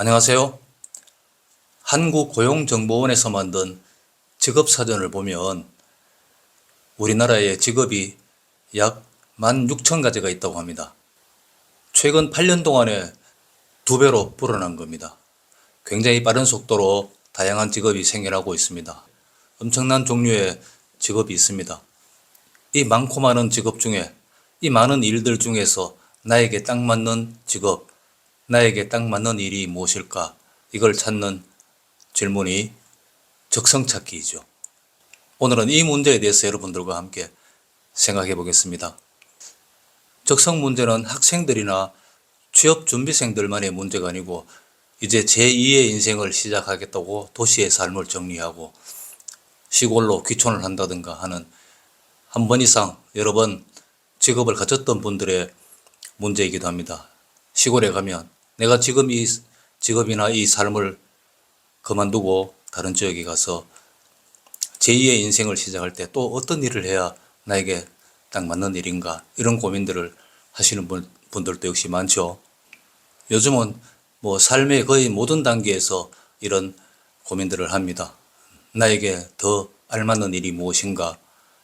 안녕하세요. 한국고용정보원에서 만든 직업사전을 보면 우리나라에 직업이 약 16,000가지가 있다고 합니다. 최근 8년 동안에 2배로 불어난 겁니다. 굉장히 빠른 속도로 다양한 직업이 생겨나고 있습니다. 엄청난 종류의 직업이 있습니다. 이 많고 많은 직업 중에, 이 많은 일들 중에서 나에게 딱 맞는 직업, 나에게 딱 맞는 일이 무엇일까? 이걸 찾는 질문이 적성찾기이죠. 오늘은 이 문제에 대해서 여러분들과 함께 생각해 보겠습니다. 적성 문제는 학생들이나 취업준비생들만의 문제가 아니고 이제 제2의 인생을 시작하겠다고 도시의 삶을 정리하고 시골로 귀촌을 한다든가 하는 한 번 이상 여러 번 직업을 가졌던 분들의 문제이기도 합니다. 시골에 가면 내가 지금 이 직업이나 이 삶을 그만두고 다른 지역에 가서 제2의 인생을 시작할 때 또 어떤 일을 해야 나에게 딱 맞는 일인가, 이런 고민들을 하시는 분들도 역시 많죠. 요즘은 삶의 거의 모든 단계에서 이런 고민들을 합니다. 나에게 더 알맞는 일이 무엇인가,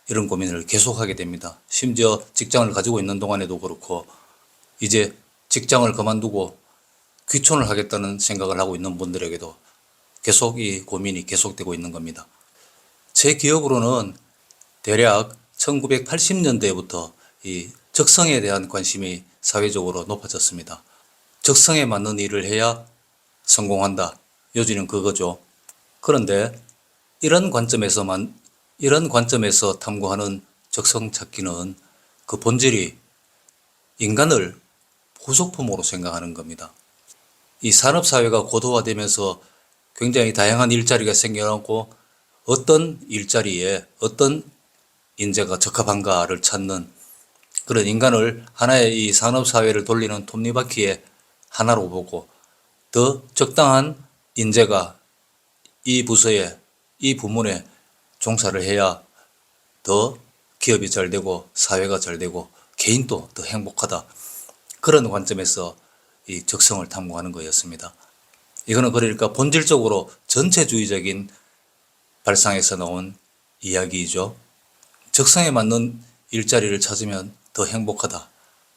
이런 고민을 계속하게 됩니다. 심지어 직장을 가지고 있는 동안에도 그렇고 이제 직장을 그만두고 귀촌을 하겠다는 생각을 하고 있는 분들에게도 계속 이 고민이 계속되고 있는 겁니다. 제 기억으로는 대략 1980년대부터 이 적성에 대한 관심이 사회적으로 높아졌습니다. 적성에 맞는 일을 해야 성공한다. 요지는 그거죠. 그런데 이런 관점에서 탐구하는 적성 찾기는 그 본질이 인간을 부속품으로 생각하는 겁니다. 이 산업사회가 고도화되면서 굉장히 다양한 일자리가 생겨나고 어떤 일자리에 어떤 인재가 적합한가를 찾는 그런 인간을 하나의 이 산업사회를 돌리는 톱니바퀴의 하나로 보고 더 적당한 인재가 이 부서에, 이 부문에 종사를 해야 더 기업이 잘 되고 사회가 잘 되고 개인도 더 행복하다. 그런 관점에서 이 적성을 탐구하는 거였습니다. 이거는 그러니까 본질적으로 전체주의적인 발상에서 나온 이야기이죠. 적성에 맞는 일자리를 찾으면 더 행복하다.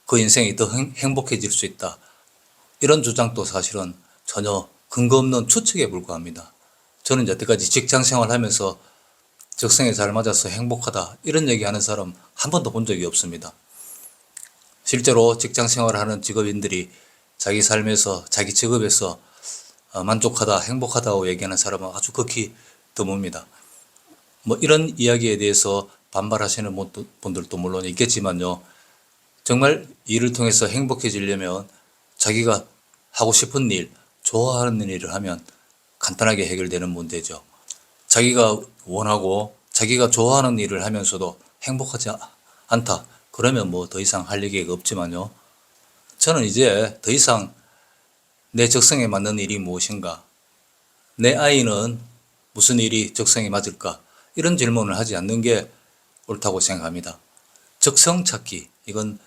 그 인생이 더 행복해질 수 있다. 이런 주장도 사실은 전혀 근거 없는 추측에 불과합니다. 저는 여태까지 직장 생활하면서 적성에 잘 맞아서 행복하다, 이런 얘기하는 사람 한 번도 본 적이 없습니다. 실제로 직장 생활을 하는 직업인들이 자기 삶에서, 자기 직업에서 만족하다, 행복하다고 얘기하는 사람은 아주 극히 드뭅니다. 이런 이야기에 대해서 반발하시는 분들도 물론 있겠지만요. 정말 일을 통해서 행복해지려면 자기가 하고 싶은 일, 좋아하는 일을 하면 간단하게 해결되는 문제죠. 자기가 원하고 자기가 좋아하는 일을 하면서도 행복하지 않다. 그러면 더 이상 할 얘기가 없지만요. 저는 이제 더 이상 내 적성에 맞는 일이 무엇인가, 내 아이는 무슨 일이 적성에 맞을까, 이런 질문을 하지 않는 게 옳다고 생각합니다. 적성 찾기, 이건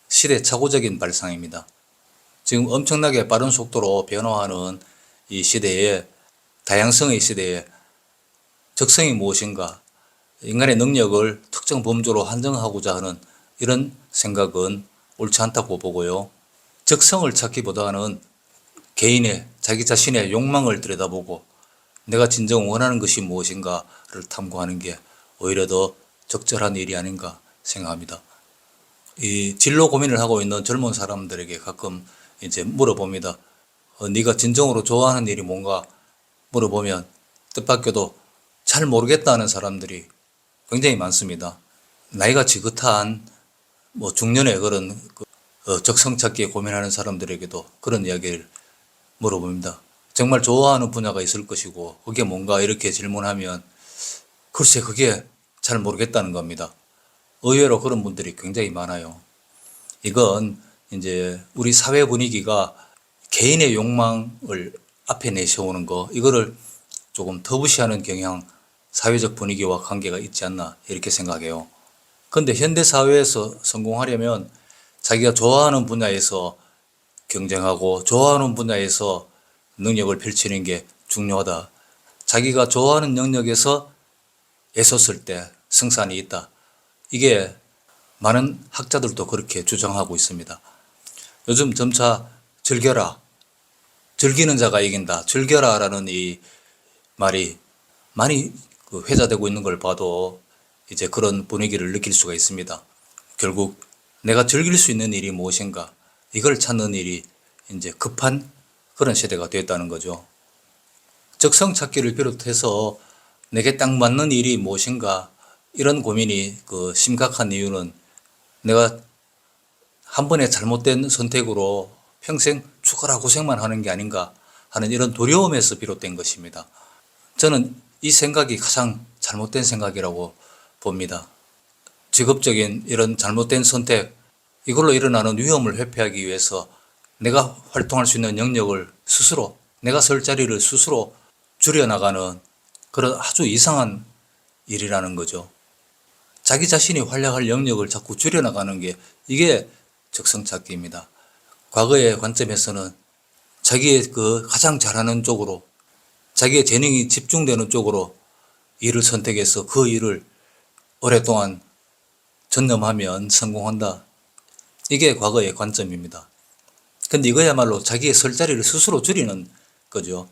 시대착오적인 발상입니다. 지금 엄청나게 빠른 속도로 변화하는 이 시대에, 다양성의 시대에 적성이 무엇인가, 인간의 능력을 특정 범주로 한정하고자 하는 이런 생각은 옳지 않다고 보고요. 적성을 찾기보다는 개인의, 자기 자신의 욕망을 들여다보고 내가 진정 원하는 것이 무엇인가를 탐구하는 게 오히려 더 적절한 일이 아닌가 생각합니다. 이 진로 고민을 하고 있는 젊은 사람들에게 가끔 이제 물어봅니다. 네가 진정으로 좋아하는 일이 뭔가 물어보면 뜻밖에도 잘 모르겠다는 사람들이 굉장히 많습니다. 나이가 지긋한 중년의 그런 적성 찾기에 고민하는 사람들에게도 그런 이야기를 물어봅니다. 정말 좋아하는 분야가 있을 것이고 그게 뭔가 이렇게 질문하면 글쎄 그게 잘 모르겠다는 겁니다. 의외로 그런 분들이 굉장히 많아요. 이건 이제 우리 사회 분위기가 개인의 욕망을 앞에 내세우는 거, 이거를 조금 터부시하는 경향, 사회적 분위기와 관계가 있지 않나 이렇게 생각해요. 그런데 현대 사회에서 성공하려면 자기가 좋아하는 분야에서 경쟁하고 좋아하는 분야에서 능력을 펼치는 게 중요하다. 자기가 좋아하는 영역에서 애썼을 때 승산이 있다. 이게 많은 학자들도 그렇게 주장하고 있습니다. 요즘 점차 즐겨라, 즐기는 자가 이긴다, 즐겨라라는 이 말이 많이 회자되고 있는 걸 봐도 이제 그런 분위기를 느낄 수가 있습니다. 결국 내가 즐길 수 있는 일이 무엇인가, 이걸 찾는 일이 이제 급한 그런 시대가 됐다는 거죠. 적성 찾기를 비롯해서 내게 딱 맞는 일이 무엇인가, 이런 고민이 심각한 이유는 내가 한 번의 잘못된 선택으로 평생 죽어라 고생만 하는 게 아닌가 하는 이런 두려움에서 비롯된 것입니다. 저는 이 생각이 가장 잘못된 생각이라고 봅니다. 직업적인 이런 잘못된 선택, 이걸로 일어나는 위험을 회피하기 위해서 내가 활동할 수 있는 영역을 스스로, 내가 설 자리를 스스로 줄여나가는 그런 아주 이상한 일이라는 거죠. 자기 자신이 활약할 영역을 자꾸 줄여나가는 게 이게 적성찾기입니다. 과거의 관점에서는 자기의 가장 잘하는 쪽으로, 자기의 재능이 집중되는 쪽으로 일을 선택해서 그 일을 오랫동안 전념하면 성공한다. 이게 과거의 관점입니다. 근데 이거야말로 자기의 설 자리를 스스로 줄이는 거죠.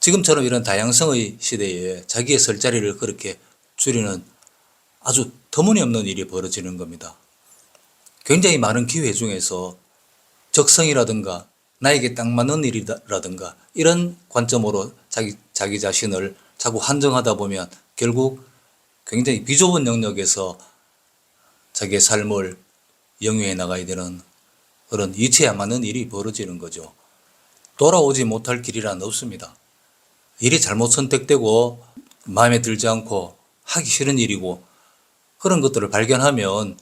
지금처럼 이런 다양성의 시대에 자기의 설 자리를 그렇게 줄이는 아주 터무니없는 일이 벌어지는 겁니다. 굉장히 많은 기회 중에서 적성이라든가 나에게 딱 맞는 일이라든가 이런 관점으로 자기 자신을 자꾸 한정하다 보면 결국 굉장히 비좁은 영역에서 자기의 삶을 영위해 나가야 되는 그런 이치에 안 맞는 일이 벌어지는 거죠. 돌아오지 못할 길이란 없습니다. 일이 잘못 선택되고 마음에 들지 않고 하기 싫은 일이고 그런 것들을 발견하면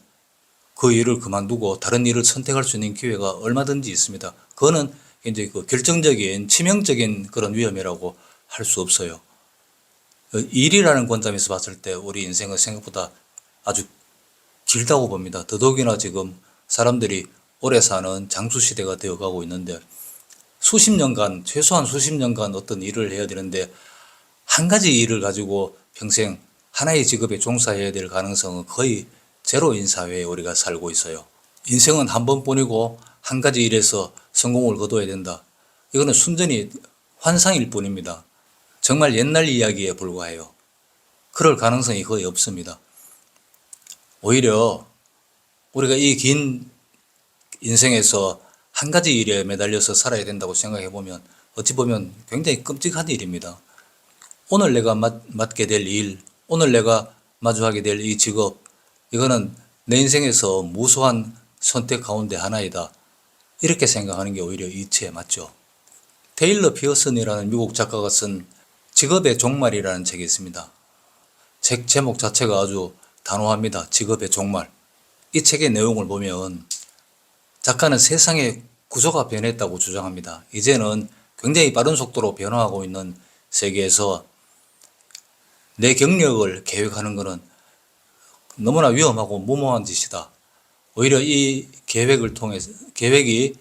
그 일을 그만두고 다른 일을 선택할 수 있는 기회가 얼마든지 있습니다. 그거는 이제 결정적인 치명적인 그런 위험이라고 할 수 없어요. 일이라는 관점에서 봤을 때 우리 인생은 생각보다 아주 길다고 봅니다. 더더욱이나 지금 사람들이 오래 사는 장수 시대가 되어가고 있는데 수십 년간, 최소한 수십 년간 어떤 일을 해야 되는데 한 가지 일을 가지고 평생 하나의 직업에 종사해야 될 가능성은 거의 제로인 사회에 우리가 살고 있어요. 인생은 한 번뿐이고 한 가지 일에서 성공을 거둬야 된다. 이거는 순전히 환상일 뿐입니다. 정말 옛날 이야기에 불과해요. 그럴 가능성이 거의 없습니다. 오히려 우리가 이 긴 인생에서 한 가지 일에 매달려서 살아야 된다고 생각해 보면 어찌 보면 굉장히 끔찍한 일입니다. 오늘 내가 맡게 될 일, 오늘 내가 마주하게 될 이 직업, 이거는 내 인생에서 무수한 선택 가운데 하나이다. 이렇게 생각하는 게 오히려 이치에 맞죠. 테일러 피어슨이라는 미국 작가가 쓴 직업의 종말이라는 책이 있습니다. 책 제목 자체가 아주 단호합니다. 직업의 종말. 이 책의 내용을 보면 작가는 세상의 구조가 변했다고 주장합니다. 이제는 굉장히 빠른 속도로 변화하고 있는 세계에서 내 경력을 계획하는 것은 너무나 위험하고 무모한 짓이다. 오히려 이 계획을 통해서 계획이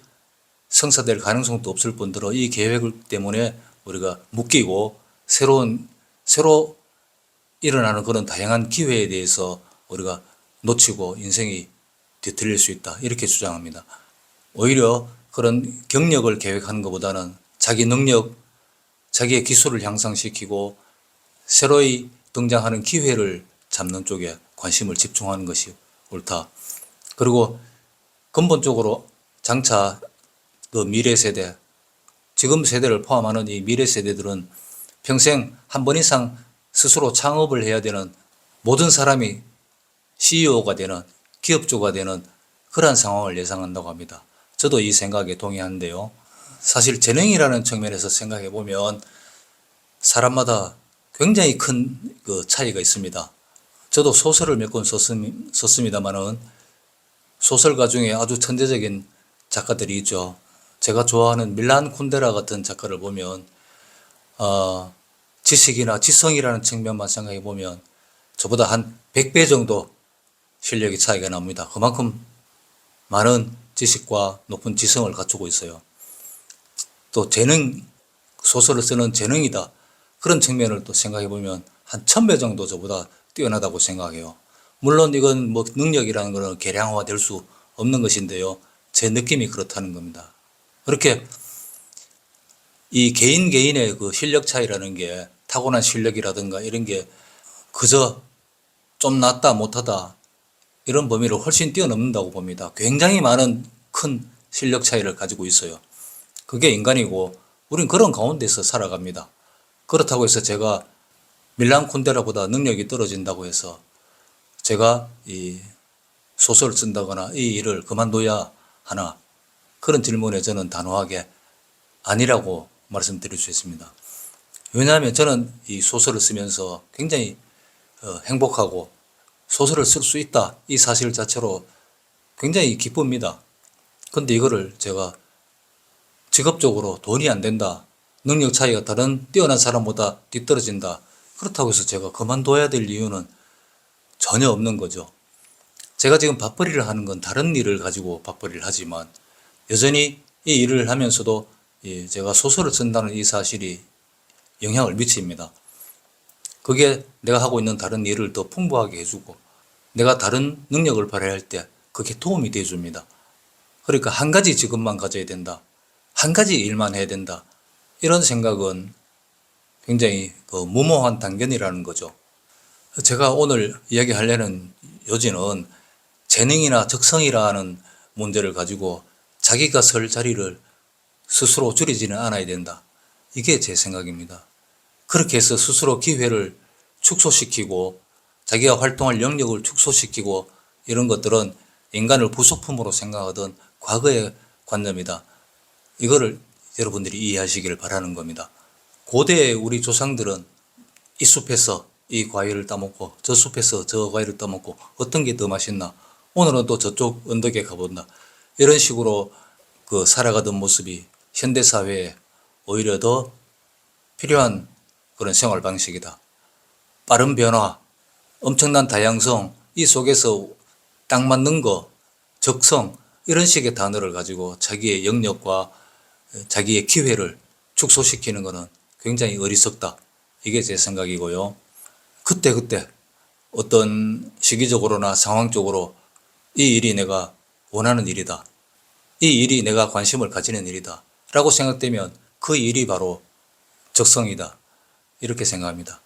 성사될 가능성도 없을 뿐더러 이 계획 때문에 우리가 묶이고 새로 일어나는 그런 다양한 기회에 대해서 우리가 놓치고 인생이 뒤틀릴 수 있다. 이렇게 주장합니다. 오히려 그런 경력을 계획하는 것보다는 자기 능력, 자기의 기술을 향상시키고 새로이 등장하는 기회를 잡는 쪽에 관심을 집중하는 것이 옳다. 그리고 근본적으로 장차 그 미래 세대, 지금 세대를 포함하는 이 미래 세대들은 평생 한 번 이상 스스로 창업을 해야 되는, 모든 사람이 CEO가 되는, 기업주가 되는 그러한 상황을 예상한다고 합니다. 저도 이 생각에 동의하는데요. 사실 재능이라는 측면에서 생각해 보면 사람마다 굉장히 큰 그 차이가 있습니다. 저도 소설을 몇 권 썼습니다만은 소설가 중에 아주 천재적인 작가들이 있죠. 제가 좋아하는 밀란 쿤데라 같은 작가를 보면 지식이나 지성이라는 측면만 생각해 보면 저보다 한 100배 정도 실력의 차이가 납니다. 그만큼 많은 지식과 높은 지성을 갖추고 있어요. 또 재능, 소설을 쓰는 재능이다. 그런 측면을 또 생각해 보면 한 1000배 정도 저보다 뛰어나다고 생각해요. 물론 이건 뭐 능력이라는 것은 계량화될 수 없는 것인데요. 제 느낌이 그렇다는 겁니다. 그렇게 이 개인 개인의 그 실력 차이라는 게 타고난 실력이라든가 이런 게 그저 좀 낫다 못하다 이런 범위를 훨씬 뛰어넘는다고 봅니다. 굉장히 많은 큰 실력 차이를 가지고 있어요. 그게 인간이고 우린 그런 가운데서 살아갑니다. 그렇다고 해서 제가 밀란 쿤데라보다 능력이 떨어진다고 해서 제가 이 소설을 쓴다거나 이 일을 그만둬야 하나, 그런 질문에 저는 단호하게 아니라고 말씀드릴 수 있습니다. 왜냐하면 저는 이 소설을 쓰면서 굉장히 행복하고 소설을 쓸 수 있다 이 사실 자체로 굉장히 기쁩니다. 근데 이거를 제가 직업적으로 돈이 안 된다, 능력 차이가 다른 뛰어난 사람보다 뒤떨어진다, 그렇다고 해서 제가 그만둬야 될 이유는 전혀 없는 거죠. 제가 지금 밥벌이를 하는 건 다른 일을 가지고 밥벌이를 하지만 여전히 이 일을 하면서도 제가 소설을 쓴다는 이 사실이 영향을 미칩니다. 그게 내가 하고 있는 다른 일을 더 풍부하게 해주고 내가 다른 능력을 발휘할 때 그게 도움이 돼줍니다. 그러니까 한 가지 직업만 가져야 된다, 한 가지 일만 해야 된다, 이런 생각은 굉장히 무모한 단견이라는 거죠. 제가 오늘 이야기하려는 요지는 재능이나 적성이라는 문제를 가지고 자기가 설 자리를 스스로 줄이지는 않아야 된다. 이게 제 생각입니다. 그렇게 해서 스스로 기회를 축소시키고 자기가 활동할 영역을 축소시키고 이런 것들은 인간을 부속품으로 생각하던 과거의 관념이다. 이거를 여러분들이 이해하시기를 바라는 겁니다. 고대 우리 조상들은 이 숲에서 이 과일을 따먹고 저 숲에서 저 과일을 따먹고 어떤 게 더 맛있나, 오늘은 또 저쪽 언덕에 가본다, 이런 식으로 그 살아가던 모습이 현대사회에 오히려 더 필요한 그런 생활 방식이다. 빠른 변화, 엄청난 다양성, 이 속에서 딱 맞는 거, 적성, 이런 식의 단어를 가지고 자기의 영역과 자기의 기회를 축소시키는 것은 굉장히 어리석다. 이게 제 생각이고요. 그때 어떤 시기적으로나 상황적으로 이 일이 내가 원하는 일이다, 이 일이 내가 관심을 가지는 일이다 라고 생각되면 그 일이 바로 적성이다, 이렇게 생각합니다.